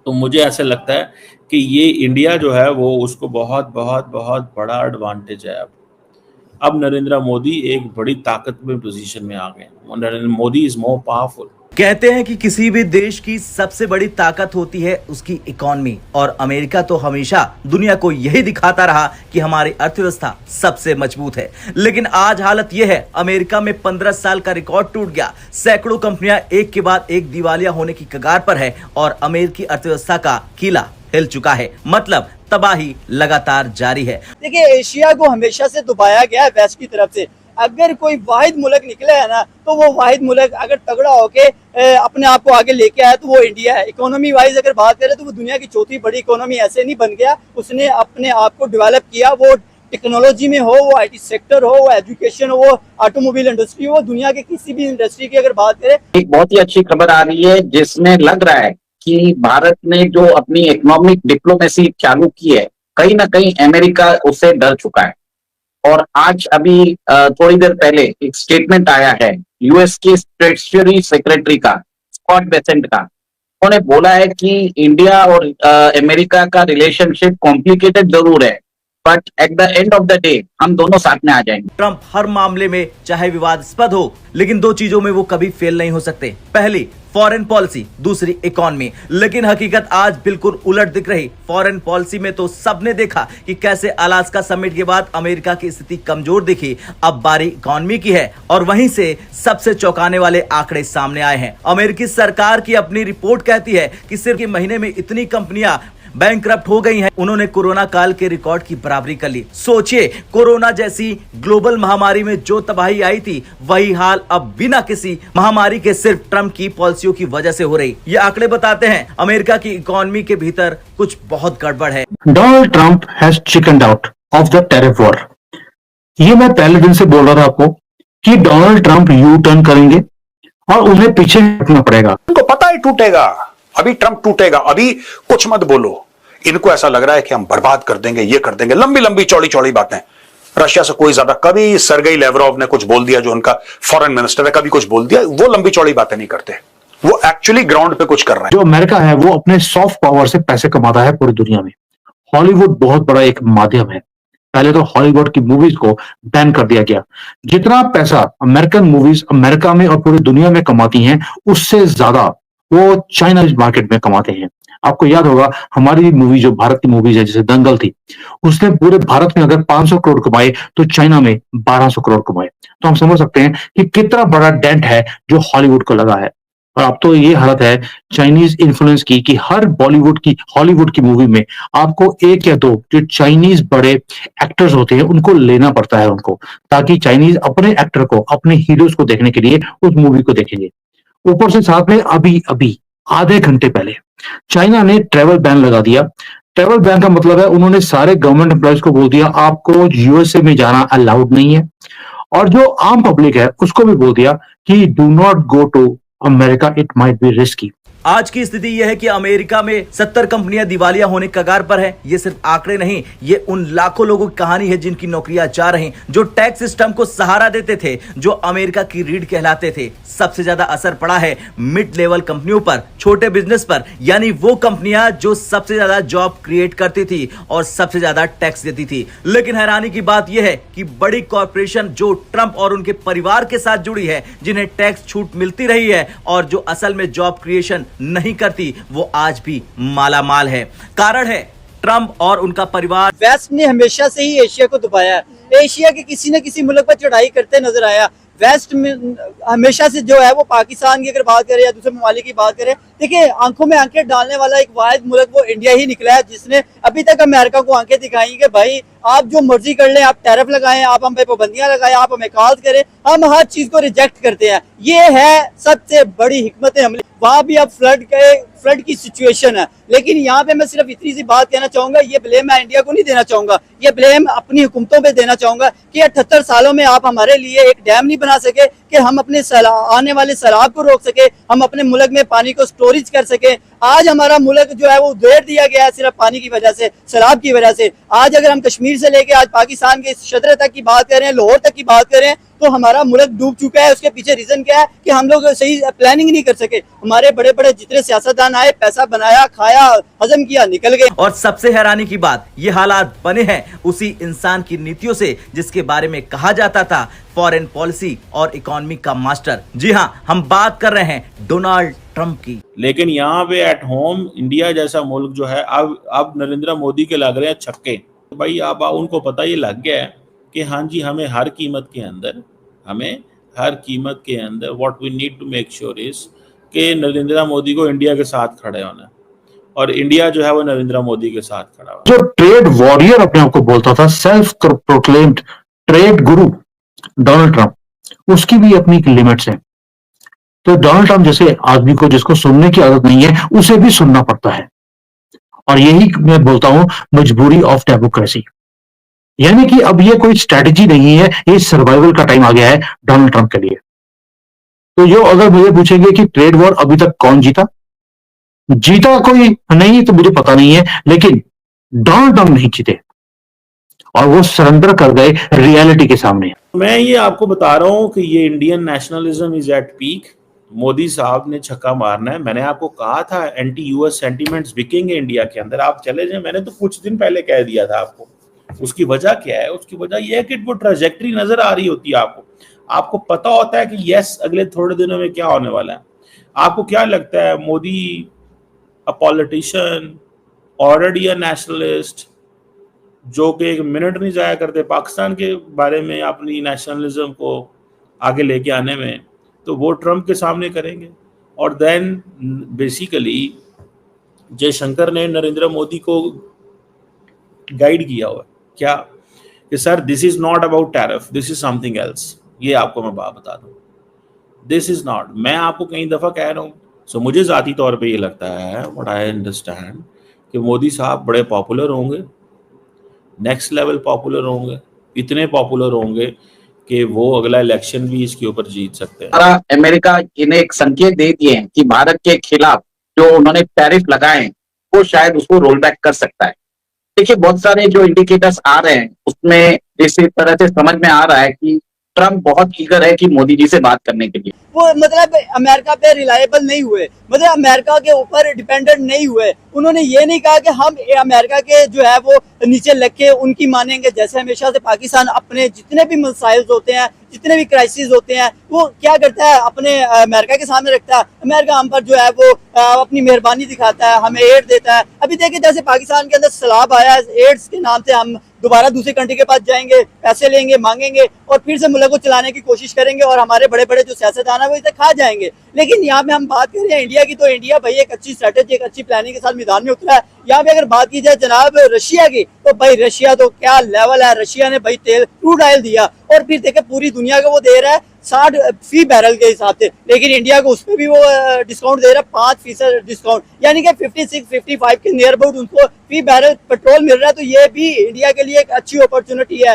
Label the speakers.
Speaker 1: तो मुझे ऐसा लगता है कि ये इंडिया जो है वो उसको बहुत बहुत बहुत बड़ा एडवांटेज है। अब नरेंद्र मोदी एक बड़ी ताकतवर पोजीशन में आ गए। Narendra Modi is more powerful.
Speaker 2: कहते हैं कि किसी भी देश की सबसे बड़ी ताकत होती है उसकी इकोनॉमी, और अमेरिका तो हमेशा दुनिया को यही दिखाता रहा कि हमारी अर्थव्यवस्था सबसे मजबूत है। लेकिन आज हालत यह है, अमेरिका में 15 साल का रिकॉर्ड टूट गया। सैकड़ों कंपनियां एक के बाद एक दिवालिया होने की कगार पर है और अमेरिकी अर्थव्यवस्था का किला हिल चुका है। मतलब तबाही लगातार जारी है।
Speaker 3: देखिए, एशिया को हमेशा से दबाया गया है वेस्ट की तरफ से। अगर कोई वाहिद मुल्क निकला है ना, तो वो वाहिद मुल्क अगर तगड़ा होके अपने आप को आगे लेके आया तो वो इंडिया है। इकोनॉमी वाइज अगर बात करें तो वो दुनिया की चौथी बड़ी इकोनॉमी ऐसे नहीं बन गया, उसने अपने आप को डेवलप किया। वो टेक्नोलॉजी में हो, वो आईटी सेक्टर हो, वो एजुकेशन हो, वो ऑटोमोबाइल इंडस्ट्री हो, दुनिया के किसी भी इंडस्ट्री की अगर बात करें।
Speaker 4: एक बहुत ही अच्छी खबर आ रही है जिसमें लग रहा है कि भारत ने जो अपनी इकोनॉमिक डिप्लोमेसी चालू की है, कहीं ना कहीं अमेरिका उससे डर चुका है। और आज अभी थोड़ी देर पहले एक स्टेटमेंट आया है यूएस के ट्रेजरी सेक्रेटरी का, स्कॉट बेसेंट का। उन्होंने बोला है कि इंडिया और अमेरिका का रिलेशनशिप कॉम्प्लिकेटेड जरूर है, but at the end of the day हम दोनों साथ में आ जाएंगे।
Speaker 2: ट्रंप हर मामले में चाहे विवादास्पद हो, लेकिन दो चीजों में वो कभी फेल नहीं हो सकते। पहली फॉरेन पॉलिसी, दूसरी इकोनॉमी। लेकिन हकीकत आज बिल्कुल उलट दिख रही। फॉरेन पॉलिसी में तो सबने देखा कि कैसे अलास्का समिट के बाद अमेरिका की स्थिति कमजोर दिखी। अब बारी इकोनॉमी की है और वहीं से सबसे चौंकाने वाले आंकड़े सामने आए हैं। अमेरिकी सरकार की अपनी रिपोर्ट कहती है कि सिर्फ एक महीने में इतनी कंपनियां बैंकरप्ट हो गई हैं। उन्होंने कोरोना काल के रिकॉर्ड की बराबरी कर ली। सोचिए, कोरोना जैसी ग्लोबल महामारी में जो तबाही आई थी, वही हाल अब बिना किसी महामारी के सिर्फ ट्रंप की पॉलिसियों की वजह से हो रही। ये आंकड़े बताते हैं अमेरिका की इकोनॉमी के भीतर कुछ बहुत गड़बड़ है।
Speaker 5: Donald Trump has chickened out of the tariff war. ये मैं पहले दिन से बोल रहा था आपको कि डोनाल्ड ट्रंप यू टर्न करेंगे और उन्हें पीछे हटना पड़ेगा।
Speaker 6: उनको पता है टूटेगा, अभी ट्रंप टूटेगा, अभी कुछ मत बोलो। इनको ऐसा लग रहा है कि हम बर्बाद कर देंगे, ये कर देंगे, लंबी लंबी चौड़ी चौड़ी बातें। रशिया से कोई ज्यादा, कभी सरगेई लेवरोव ने कुछ बोल दिया, जो उनका फॉरेन मिनिस्टर है, कभी कुछ बोल दिया, वो लंबी चौड़ी बातें नहीं करते, वो एक्चुअली ग्राउंड पे कुछ कर रहे हैं।
Speaker 5: जो अमेरिका है वो अपने सॉफ्ट पावर से पैसे कमाता है पूरी दुनिया में। हॉलीवुड बहुत बड़ा एक माध्यम है। पहले तो हॉलीवुड की मूवीज को बैन कर दिया गया। जितना पैसा अमेरिकन मूवीज अमेरिका में और पूरी दुनिया में कमाती हैं, उससे ज्यादा वो चाइना मार्केट में कमाते हैं। आपको याद होगा हमारी मूवी, जो भारत की मूवीज है, जैसे दंगल थी, उसने पूरे भारत में अगर 500 करोड़ कमाए तो चाइना में 1200 करोड़ कमाए। तो हम समझ सकते हैं कि कितना बड़ा डेंट है जो हॉलीवुड को लगा है। और अब तो ये हालत है चाइनीज इन्फ्लुएंस की कि हर हॉलीवुड की मूवी में आपको एक या दो जो चाइनीज बड़े एक्टर्स होते हैं उनको लेना पड़ता है उनको, ताकि चाइनीज अपने एक्टर को, अपने हीरोज को देखने के लिए उस मूवी को देखेंगे। ऊपर से साथ में अभी आधे घंटे पहले चाइना ने ट्रेवल बैन लगा दिया। ट्रेवल बैन का मतलब है उन्होंने सारे गवर्नमेंट एम्प्लॉयज को बोल दिया आपको यूएसए में जाना अलाउड नहीं है, और जो आम पब्लिक है उसको भी बोल दिया कि do not go to America, it might be risky.
Speaker 2: आज की स्थिति यह है कि अमेरिका में 70 कंपनियां दिवालिया होने कगार पर है। ये सिर्फ आंकड़े नहीं, ये उन लाखों लोगों की कहानी है जिनकी नौकरियां जा रही, जो टैक्स सिस्टम को सहारा देते थे, जो अमेरिका की रीढ़ कहलाते थे। सबसे ज्यादा असर पड़ा है मिड लेवल कंपनियों पर, छोटे बिजनेस पर, यानी वो कंपनियां जो सबसे ज्यादा जॉब क्रिएट करती थी और सबसे ज्यादा टैक्स देती थी। लेकिन हैरानी की बात यह है कि बड़ी कॉर्पोरेशन जो ट्रंप और उनके परिवार के साथ जुड़ी है, जिन्हें टैक्स छूट मिलती रही है और जो असल में जॉब क्रिएशन नहीं करती, वो आज भी माला माल है। कारण है ट्रंप और उनका परिवार।
Speaker 3: वेस्ट ने हमेशा से ही एशिया को दबाया है। एशिया के किसी न किसी मुल्क पर चढ़ाई करते नजर आया। वेस्ट में हमेशा से जो है वो पाकिस्तान की अगर बात करें या दूसरे ममालिक की बात करें, देखिए आंखों में आंखें डालने वाला एक वाहिद मुल्क वो इंडिया ही निकला है, जिसने अभी तक अमेरिका को आंखें दिखाई कि भाई आप जो मर्जी कर लें, आप टैरिफ लगाएं, आप हम पे पाबंदियां लगाएं, आप हमें कॉल करें, हम हर चीज को रिजेक्ट करते हैं। ये है सबसे बड़ी हिकमत अमली। वहां भी अब फ्लड की सिचुएशन है, लेकिन यहाँ पे मैं सिर्फ इतनी सी बात कहना चाहूंगा, ये ब्लेम मैं इंडिया को नहीं देना चाहूंगा, ये ब्लेम अपनी हुकूमतों पे देना चाहूंगा कि 78 सालों में आप हमारे लिए एक डैम नहीं बना सके कि हम अपने आने वाले सैलाब को रोक सके, हम अपने मुल्क में पानी को स्टोरेज कर सके। आज हमारा मुल्क जो है वो उधेड़ दिया गया है सिर्फ पानी की वजह से, सैलाब की वजह से। आज अगर हम कश्मीर से लेके आज पाकिस्तान के शदर तक की बात करें, लाहौर तक की बात करें, तो हमारा मुल्क डूब चुका है। उसके पीछे रीजन क्या है कि हम लोग सही प्लानिंग नहीं कर सके। हमारे बड़े बड़े जितने सियासतदान आए, पैसा बनाया, खाया, हजम किया, निकल गए।
Speaker 2: और सबसे हैरानी की बात, ये हालात बने हैं उसी इंसान की नीतियों से जिसके बारे में कहा जाता था फॉरेन पॉलिसी और इकोनॉमी का मास्टर। जी हां, हम बात कर रहे हैं डोनाल्ड ट्रंप की।
Speaker 1: लेकिन यहाँ पे एट होम इंडिया जैसा मुल्क जो है, अब नरेंद्र मोदी के लग रहे हैं छक्के। भाई अब उनको पता ये लग गया है कि हाँ जी, हमें हर कीमत के अंदर what we need to make sure is कि नरेंद्र मोदी को इंडिया के साथ खड़े होना, और इंडिया जो है वो नरेंद्र मोदी के साथ खड़ा हुआ।
Speaker 5: जो ट्रेड वॉरियर अपने आप को बोलता था, सेल्फ प्रोक्लेम्ड ट्रेड गुरु डोनाल्ड ट्रंप, उसकी भी अपनी लिमिट्स हैं। तो डोनाल्ड ट्रंप जैसे आदमी को, जिसको सुनने की आदत नहीं है, उसे भी सुनना पड़ता है। और यही मैं बोलता हूं मजबूरी ऑफ डेमोक्रेसी। यानी कि अब ये कोई स्ट्रेटजी नहीं है, ये सर्वाइवल का टाइम आ गया है डोनाल्ड ट्रंप के लिए। तो जो अगर मुझे पूछेंगे कि ट्रेड वॉर अभी तक कौन जीता कोई नहीं, तो मुझे पता नहीं है, लेकिन डोनाल्ड ट्रंप नहीं जीते और वो सरेंडर कर गए रियलिटी के सामने।
Speaker 1: मैं ये आपको बता रहा हूं कि ये Indian nationalism is at peak. Modi साहब ने छक्का मारना है। मैंने आपको कहा था एंटी यूएस सेंटीमेंट्स बिकेंगे इंडिया के अंदर, आप चले जाए। मैंने तो कुछ दिन पहले कह दिया था आपको। उसकी वजह क्या है? उसकी वजह यह है कि वो ट्रैजेक्टरी नजर आ रही होती है आपको पता होता है कि यस अगले थोड़े दिनों में क्या होने वाला है। आपको क्या लगता है Modi a politician, already a nationalist, जो कि एक मिनट नहीं जाया करते पाकिस्तान के बारे में अपनी नेशनलिज्म को आगे लेके आने में, तो वो ट्रंप के सामने करेंगे। और देन बेसिकली जयशंकर ने नरेंद्र मोदी को गाइड किया हुआ क्या कि sir this is not about tariff, this is something else. ये आपको मैं बात बता दूं, दिस इज नॉट। मैं आपको कई दफा कह रहा हूँ। सो मुझे जाती तौर पे ये लगता है, व्हाट आई अंडरस्टैंड, कि मोदी साहब बड़े पॉपुलर होंगे, नेक्स्ट लेवल पॉपुलर होंगे, इतने पॉपुलर होंगे कि वो अगला इलेक्शन भी इसके ऊपर जीत सकते हैं।
Speaker 4: अमेरिका इन्हें एक संकेत दे दिए हैं कि भारत के खिलाफ जो उन्होंने टैरिफ लगाए हैं वो शायद उसको रोल बैक कर सकता है। देखिए बहुत सारे जो इंडिकेटर्स आ रहे हैं उसमें इस तरह से समझ में आ रहा है कि ट्रंप बहुत ईगर है कि मोदी जी से बात करने के लिए।
Speaker 3: वो मतलब अमेरिका पे रिलायबल नहीं हुए, मतलब अमेरिका के ऊपर डिपेंडेंट नहीं हुए। उन्होंने ये नहीं कहा कि हम अमेरिका के जो है वो नीचे लग के उनकी मानेंगे। जैसे हमेशा से पाकिस्तान अपने जितने भी मसाइल होते हैं, जितने भी क्राइसिस होते हैं, वो क्या करता है, अपने अमेरिका के सामने रखता है। अमेरिका हम पर जो है वो अपनी मेहरबानी दिखाता है, हमें एड देता है। अभी देखिए जैसे पाकिस्तान के अंदर सैलाब आया, एड्स के नाम से हम दोबारा दूसरी कंट्री के पास जाएंगे, पैसे लेंगे, मांगेंगे और फिर से मुल्क को चलाने की कोशिश करेंगे और हमारे बड़े बड़े जो सियासतदान है वो इसे खा जाएंगे। लेकिन यहाँ पे हम बात कर रहे हैं इंडिया की, तो इंडिया भाई एक अच्छी स्ट्रेटेजी, एक अच्छी प्लानिंग के साथ मैदान में उतरा है। यहाँ पे अगर बात की जाए जनाब रशिया की, तो भाई रशिया तो क्या लेवल है। रशिया ने भाई तेल, क्रूड ऑयल दिया और फिर देखे पूरी दुनिया को वो दे रहा है 60 फी बैरल के हिसाब से, लेकिन इंडिया को उसमें भी वो डिस्काउंट दे रहा है 5% डिस्काउंट, यानी कि 56-55 के नियर अबाउट उनको फी बैरल पेट्रोल मिल रहा है। तो ये भी इंडिया के लिए एक अच्छी अपॉर्चुनिटी है।